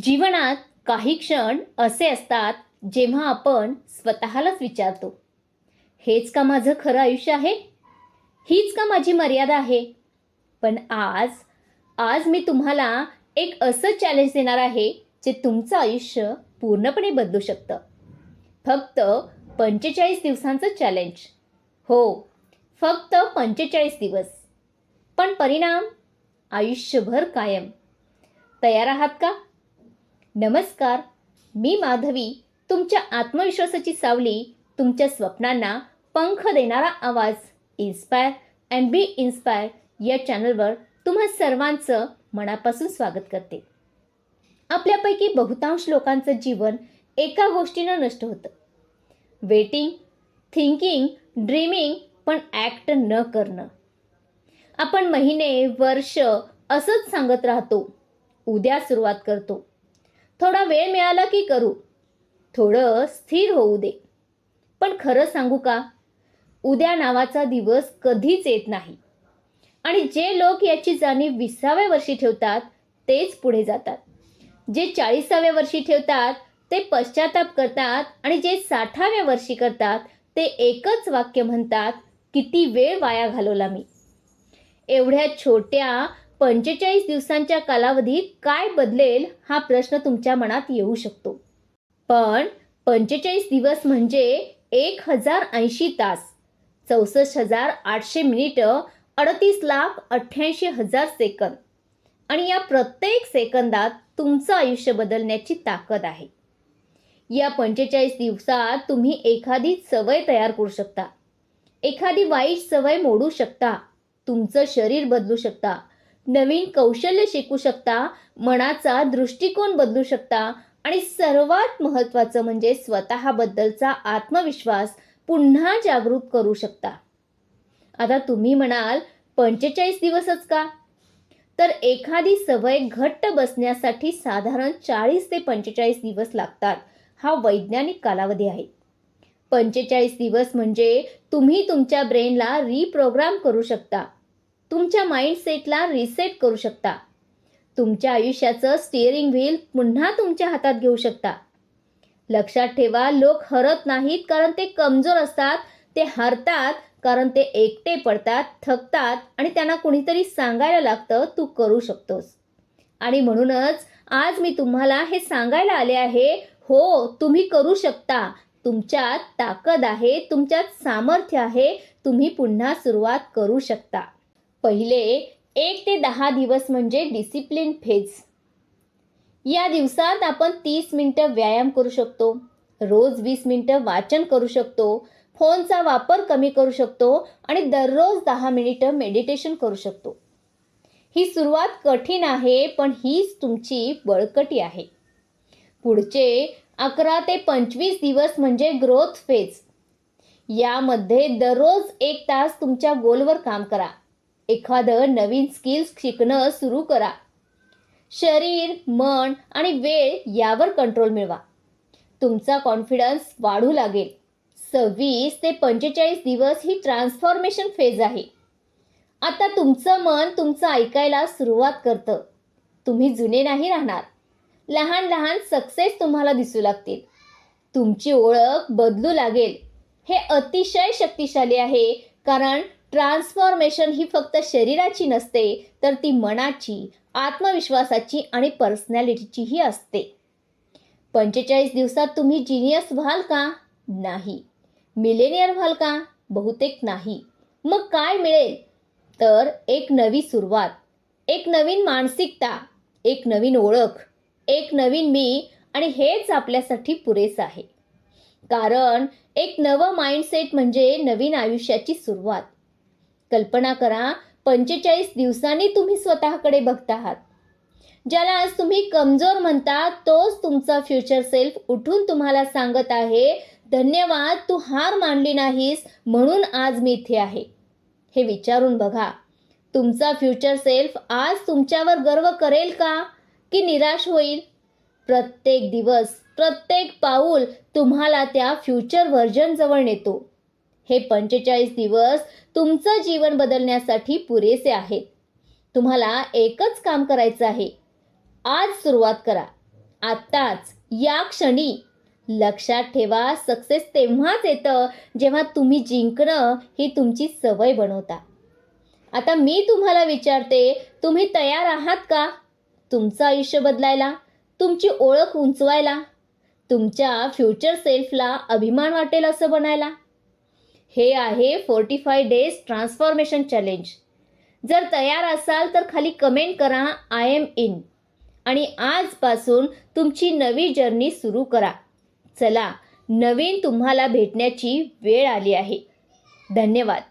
जीवनात काही क्षण असे असतात जेव्हा आपण स्वतःलाच विचारतो, हेच का माझं खरं आयुष्य आहे? हीच का माझी मर्यादा आहे? पण आज आज मी तुम्हाला एक असं चॅलेंज देणार आहे जे तुमचं आयुष्य पूर्णपणे बदलू शकतं. फक्त 45 दिवसांचं चॅलेंज. हो, फक्त 45 दिवस. पण परिणाम आयुष्यभर कायम. तयार आहात का? नमस्कार, मी माधवी, तुमच्या आत्मविश्वासाची सावली, तुमच्या स्वप्नांना पंख देणारा आवाज. इन्स्पायर अँड बी इन्स्पायर या चॅनलवर तुम्हा सर्वांचं मनापासून स्वागत करते. आपल्यापैकी बहुतांश लोकांचं जीवन एका गोष्टीनं नष्ट होतं, वेटिंग, थिंकिंग, ड्रीमिंग, पण ॲक्ट न करणं. आपण महिने, वर्ष असंच सांगत राहतो, उद्या सुरुवात करतो, थोडा वेळ मिळाला की करू, थोडं स्थिर होऊ दे. पण खरं सांगू का, उद्या नावाचा दिवस कधीच येत नाही. आणि जे लोक याची जाणीव 20व्या वर्षी ठेवतात तेच पुढे जातात. जे 40व्या वर्षी ठेवतात ते पश्चाताप करतात, आणि जे 60व्या वर्षी करतात ते एकच वाक्य म्हणतात, किती वेळ वाया घालवला मी. एवढ्या छोट्या 45 दिवसांच्या कालावधीत काय बदलेल हा प्रश्न तुमच्या मनात येऊ शकतो. पण 45 दिवस म्हणजे 1080 तास, 64,800 मिनिटं, 38,88,000 सेकंद. आणि या प्रत्येक सेकंदात तुमचं आयुष्य बदलण्याची ताकद आहे. या 45 दिवसात तुम्ही एखादी सवय तयार करू शकता, एखादी वाईट सवय मोडू शकता, तुमचं शरीर बदलू शकता, नवीन कौशल्य शिकू शकता, मनाचा दृष्टिकोन बदलू शकता, आणि सर्वात महत्त्वाचं म्हणजे स्वतःबद्दलचा आत्मविश्वास पुन्हा जागृत करू शकता. आता तुम्ही म्हणाल, 45 दिवसच का? तर एखादी सवय घट्ट बसण्यासाठी साधारण 40 ते 45 दिवस लागतात. हा वैज्ञानिक कालावधी आहे. 45 दिवस म्हणजे तुम्ही तुमच्या ब्रेनला रिप्रोग्राम करू शकता, तुमच्या माइंडसेटला रिसेट करू शकता, तुमच्या आयुष्याचं स्टीअरिंग व्हील पुन्हा तुमच्या हातात घेऊ शकता. लक्षात ठेवा, लोक हरत नाहीत कारण ते कमजोर असतात, ते हरतात कारण ते एकटे पडतात, थकतात, आणि त्यांना कुणीतरी सांगायला लागतं, तू करू शकतोस. आणि म्हणूनच आज मी तुम्हाला हे सांगायला आले आहे, हो, तुम्ही करू शकता. तुमच्यात ताकद आहे, तुमच्यात सामर्थ्य आहे, तुम्ही पुन्हा सुरुवात करू शकता. पहिले 1 ते 10 दिवस म्हणजे डिसिप्लिन फेज. या दिवसात आपण 30 मिनिटं व्यायाम करू शकतो, रोज 20 मिनिटं वाचन करू शकतो, फोनचा वापर कमी करू शकतो, आणि दररोज 10 मिनिटं मेडिटेशन करू शकतो. ही सुरुवात कठीण आहे, पण हीच तुमची बळकटी आहे. पुढचे 11 ते 25 दिवस म्हणजे ग्रोथ फेज. यामध्ये दररोज 1 तास तुमच्या गोलवर काम करा, एखादं नवीन स्किल्स शिकणं सुरू करा. शरीर, मन आणि वेळ यावर कंट्रोल मिळवा. तुमचा कॉन्फिडन्स वाढू लागेल. 26 ते 45 दिवस ही ट्रान्सफॉर्मेशन फेज आहे. आता तुमचं मन तुमचं ऐकायला सुरुवात करतं. तुम्ही जुने नाही राहणार. लहान लहान सक्सेस तुम्हाला दिसू लागतील. तुमची ओळख बदलू लागेल. हे अतिशय शक्तिशाली आहे, कारण ट्रान्सफॉर्मेशन ही फक्त शरीराची नसते, तर ती मनाची, आत्मविश्वासाची आणि पर्सनॅलिटीचीही असते. 45 दिवसात तुम्ही जिनियस व्हाल का? नाही. मिलेनियर व्हाल का? बहुतेक नाही. मग काय मिळेल? तर एक नवी सुरुवात, एक नवीन मानसिकता, एक नवीन ओळख, एक नवीन मी. आणि हेच आपल्यासाठी पुरेसं आहे, कारण एक नवं माइंडसेट म्हणजे नवीन आयुष्याची सुरुवात. कल्पना करा, 45 दिवसांनी तुम्ही स्वतःकडे बघत आहात. ज्याला आज तुम्ही कमजोर म्हणता, तोच तुमचा फ्युचर सेल्फ उठून तुम्हाला सांगत आहे, धन्यवाद, तू हार मानली नाहीस, म्हणून आज मी इथे आहे. हे विचारून बघा, तुमचा फ्युचर सेल्फ आज तुमच्यावर गर्व करेल का, की निराश होईल? प्रत्येक दिवस, प्रत्येक पाऊल तुम्हाला त्या फ्युचर व्हर्जन जवळ नेतो. हे 45 दिवस तुमचं जीवन बदलण्यासाठी पुरेसे आहेत. तुम्हाला एकच काम करायचं आहे. आज सुरुवात करा. आत्ताच, या क्षणी. लक्षात ठेवा, सक्सेस तेव्हाच येतं जेव्हा तुम्ही जिंकणं ही तुमची सवय बनवता. आता मी तुम्हाला विचारते, तुम्ही तयार आहात का? तुमचं आयुष्य बदलायला, तुमची ओळख उंचवायला, तुमच्या फ्युचर सेल्फला अभिमान वाटेल असं बनायला? हे आहे 45 डेज ट्रान्सफॉर्मेशन चॅलेंज. जर तयार असाल तर खाली कमेंट करा, आय एम इन. आणि आजपासून तुमची नवी जर्नी सुरू करा. चला, नवीन तुम्हाला भेटण्याची वेळ आली आहे. धन्यवाद.